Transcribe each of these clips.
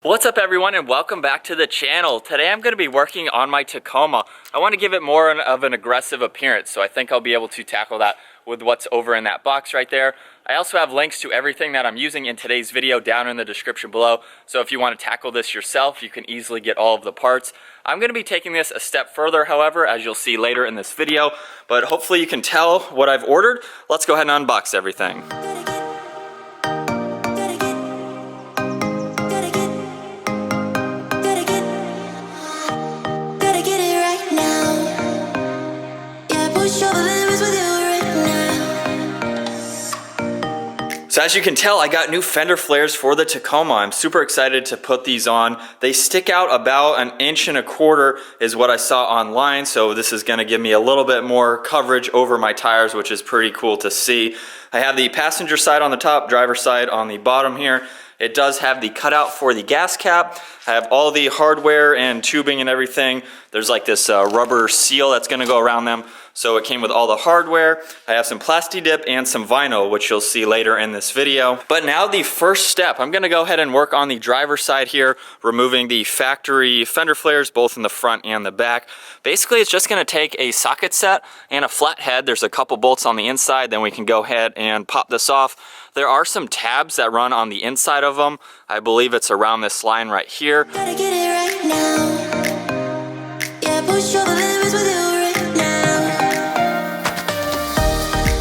What's up everyone and welcome back to the channel. Today I'm going to be working on my Tacoma. I want to give it more of an aggressive appearance, so I think I'll be able to tackle that with what's over in that box right there. I also have links to everything that I'm using in today's video down in the description below, so if you want to tackle this yourself, you can easily get all of the parts. I'm going to be taking this a step further, however, as you'll see later in this video, but hopefully you can tell what I've ordered. Let's go ahead and unbox everything. So as you can tell, I got new fender flares for the Tacoma. I'm super excited to put these on. They stick out about 1.25 inches is what I saw online, so this is gonna give me a little bit more coverage over my tires, which is pretty cool to see. I have the passenger side on the top, driver side on the bottom here. It does have the cutout for the gas cap. I have all the hardware and tubing and everything. There's like this rubber seal that's gonna go around them. So it came with all the hardware. I have some plasti dip and some vinyl, which you'll see later in this video. But now the first step, I'm gonna go ahead and work on the driver's side here, removing the factory fender flares, both in the front and the back. Basically, it's just gonna take a socket set and a flathead. There's a couple bolts on the inside, then we can go ahead and pop this off. There are some tabs that run on the inside of them. I believe it's around this line right here. Gotta get it right now. Yeah, push over limits with you right now.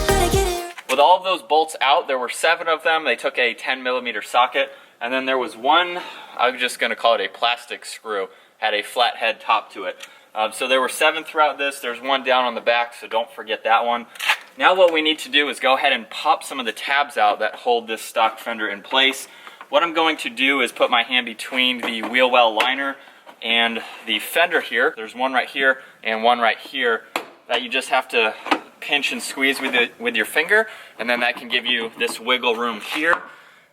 Gotta get it. With all of those bolts out, there were 7 of them. They took a 10mm socket, and then there was one, I'm just gonna call it a plastic screw, had a flathead top to it. So there were 7 throughout this. There's one down on the back, so don't forget that one. Now what we need to do is go ahead and pop some of the tabs out that hold this stock fender in place. What I'm going to do is put my hand between the wheel well liner and the fender here. There's one right here and one right here that you just have to pinch and squeeze with your finger, and then that can give you this wiggle room here.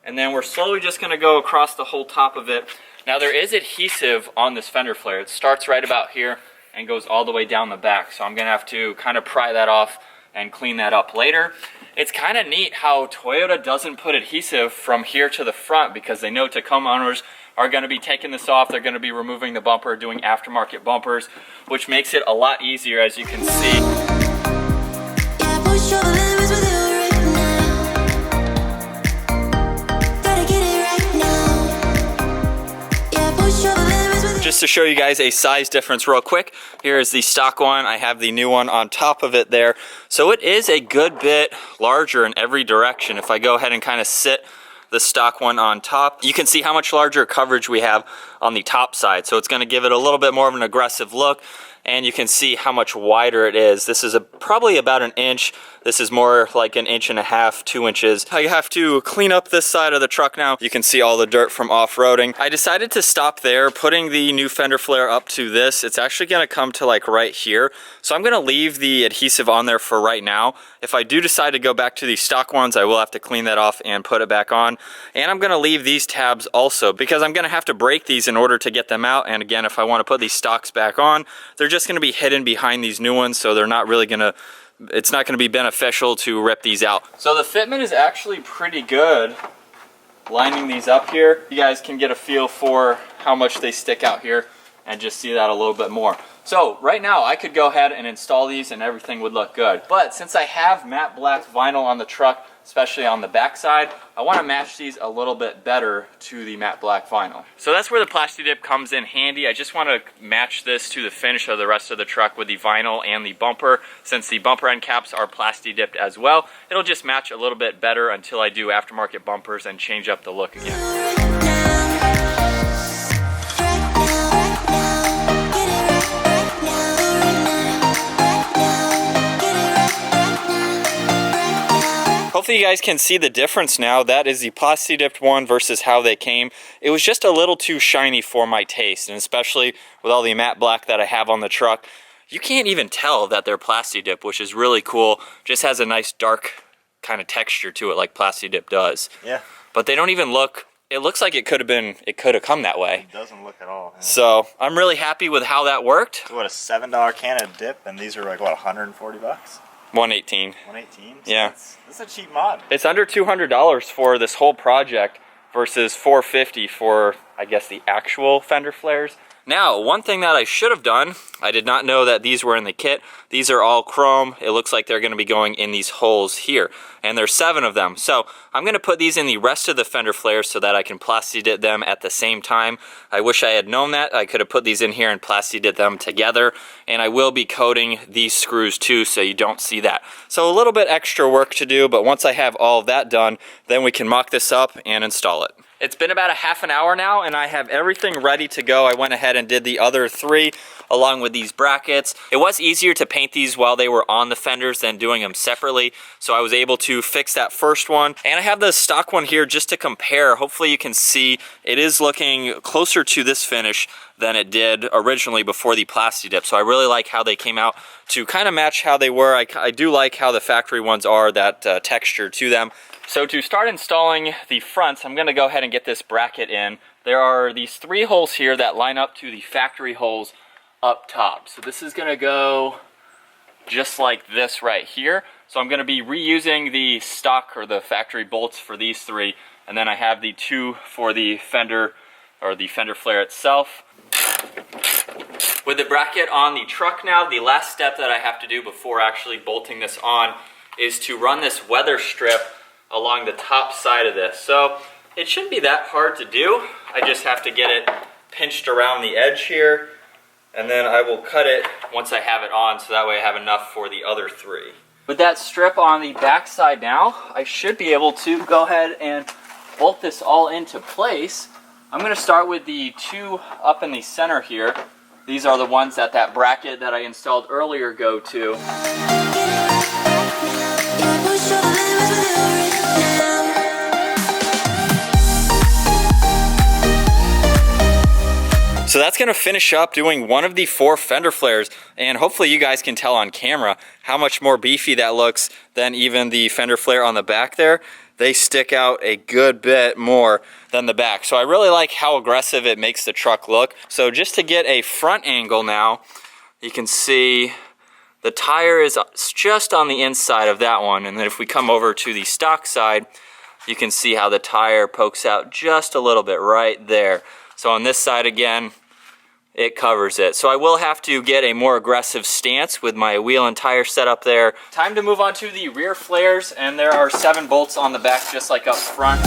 And then we're slowly just going to go across the whole top of it. Now there is adhesive on this fender flare. It starts right about here and goes all the way down the back, so I'm going to have to kind of pry that off and clean that up later. It's kind of neat how Toyota doesn't put adhesive from here to the front, because they know Tacoma owners are going to be taking this off. They're going to be removing the bumper, doing aftermarket bumpers, which makes it a lot easier, as you can see. Yeah, push over limits with you right now. Gotta get it right now. Yeah, push over limits with you. Just to show you guys a size difference real quick, here is the stock one. I have the new one on top of it there. So it is a good bit larger in every direction. If I go ahead and kind of sit the stock one on top, you can see how much larger coverage we have on the top side. So it's going to give it a little bit more of an aggressive look, and you can see how much wider it is. This is probably about 1 inch. This is more like 1.5 inches, 2 inches. I have to clean up this side of the truck now. You can see all the dirt from off-roading. I decided to stop there, putting the new fender flare up to this. It's actually gonna come to like right here. So I'm gonna leave the adhesive on there for right now. If I do decide to go back to the stock ones, I will have to clean that off and put it back on. And I'm gonna leave these tabs also, because I'm gonna have to break these in order to get them out. And again, if I wanna put these stocks back on, they're just gonna be hidden behind these new ones, so they're not really gonna, it's not going to be beneficial to rip these out. So the fitment is actually pretty good. Lining these up here, you guys can get a feel for how much they stick out here and just see that a little bit more. So right now I could go ahead and install these and everything would look good. But since I have matte black vinyl on the truck, especially on the back side, I want to match these a little bit better to the matte black vinyl. So that's where the plasti dip comes in handy. I just want to match this to the finish of the rest of the truck with the vinyl and the bumper. Since the bumper end caps are plasti dipped as well, it'll just match a little bit better until I do aftermarket bumpers and change up the look again. Hopefully you guys can see the difference now. That is the plasti dipped one versus how they came. It was just a little too shiny for my taste, and especially with all the matte black that I have on the truck, you can't even tell that they're plasti dip, which is really cool. Just has a nice dark kind of texture to it like plasti dip does. Yeah. But they don't even look, it looks like it could have come that way. It doesn't look at all. Yeah. So I'm really happy with how that worked. So what, a $7 can of dip, and these are like what, 140 bucks? 118. 118. So Yeah. That's a cheap mod. It's under $200 for this whole project. versus $450 for, I guess, the actual fender flares. Now, one thing that I should have done, I did not know that these were in the kit. These are all chrome. It looks like they're going to be going in these holes here, and there's 7 of them. So I'm going to put these in the rest of the fender flares so that I can plasti dip them at the same time. I wish I had known that. I could have put these in here and plasti dip them together, and I will be coating these screws too, so you don't see that. So a little bit extra work to do, but once I have all of that done, then we can mock this up and install it. It's been about a half an hour now, and I have everything ready to go. I went ahead and did the other 3 along with these brackets. It was easier to paint these while they were on the fenders than doing them separately, so I was able to fix that first one. And I have the stock one here just to compare. Hopefully you can see it is looking closer to this finish than it did originally before the plasti dip. So I really like how they came out to kind of match how they were. I do like how the factory ones are, that texture to them. So to start installing the fronts, I'm going to go ahead and get this bracket in. There are these 3 holes here that line up to the factory holes up top. So this is going to go just like this right here. So I'm going to be reusing the stock or the factory bolts for these 3, and then I have the 2 for the fender or the fender flare itself. With the bracket on the truck now, the last step that I have to do before actually bolting this on is to run this weather strip along the top side of this. So it shouldn't be that hard to do. I just have to get it pinched around the edge here, and then I will cut it once I have it on, so that way I have enough for the other 3. With that strip on the back side now, I should be able to go ahead and bolt this all into place. I'm going to start with the 2 up in the center here. These are the ones that bracket that I installed earlier go to. So that's going to finish up doing one of the 4 fender flares, and hopefully you guys can tell on camera how much more beefy that looks than even the fender flare on the back there. They stick out a good bit more than the back. So I really like how aggressive it makes the truck look. So just to get a front angle now, you can see the tire is just on the inside of that one, and then if we come over to the stock side, you can see how the tire pokes out just a little bit right there. So on this side again, it covers it. So I will have to get a more aggressive stance with my wheel and tire setup there. Time to move on to the rear flares, and there are 7 bolts on the back just like up front.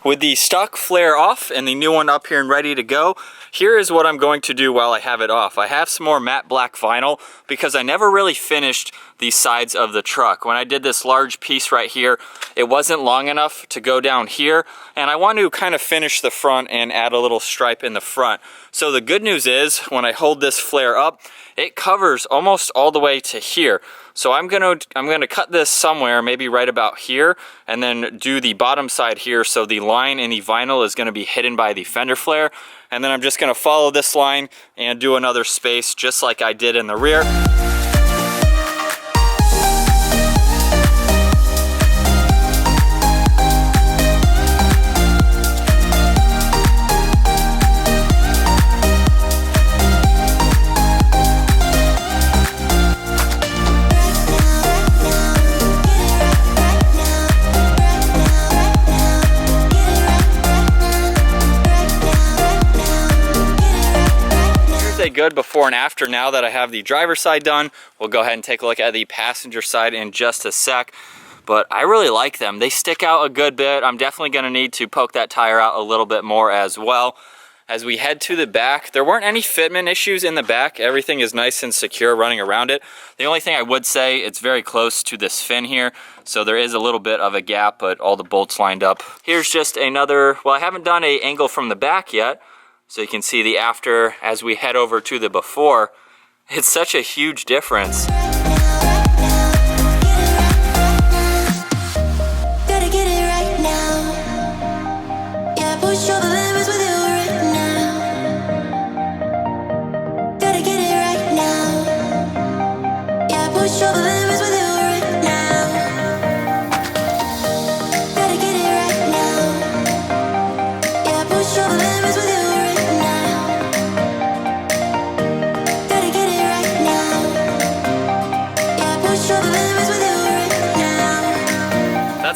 With the stock flare off and the new one up here and ready to go, here is what I'm going to do while I have it off. I have some more matte black vinyl because I never really finished the sides of the truck. When I did this large piece right here, it wasn't long enough to go down here, and I want to kind of finish the front and add a little stripe in the front. So the good news is when I hold this flare up, it covers almost all the way to here. So I'm gonna cut this somewhere, maybe right about here, and then do the bottom side here, so the line in the vinyl is gonna be hidden by the fender flare. And then I'm just gonna follow this line and do another space just like I did in the rear. A good before and after now that I have the driver's side done. We'll go ahead and take a look at the passenger side in just a sec, but I really like them. They stick out a good bit. I'm definitely going to need to poke that tire out a little bit more as well. As we head to the back, there weren't any fitment issues in the back. Everything is nice and secure running around it. The only thing I would say, it's very close to this fin here, so there is a little bit of a gap, but all the bolts lined up. Here's just another, well, I haven't done an angle from the back yet, so you can see the after as we head over to the before. It's such a huge difference.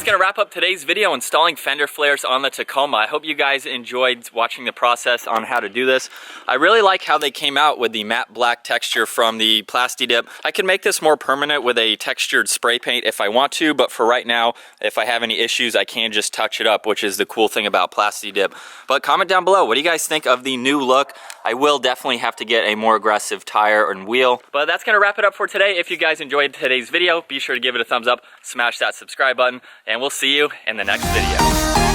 that's going to wrap up today's video installing fender flares on the Tacoma. I hope you guys enjoyed watching the process on how to do this. I really like how they came out with the matte black texture from the plasti dip. I can make this more permanent with a textured spray paint if I want to, but for right now, if I have any issues, I can just touch it up, which is the cool thing about plasti dip. But comment down below, what do you guys think of the new look? I will definitely have to get a more aggressive tire and wheel. But that's going to wrap it up for today. If you guys enjoyed today's video, be sure to give it a thumbs up, smash that subscribe button, and we'll see you in the next video.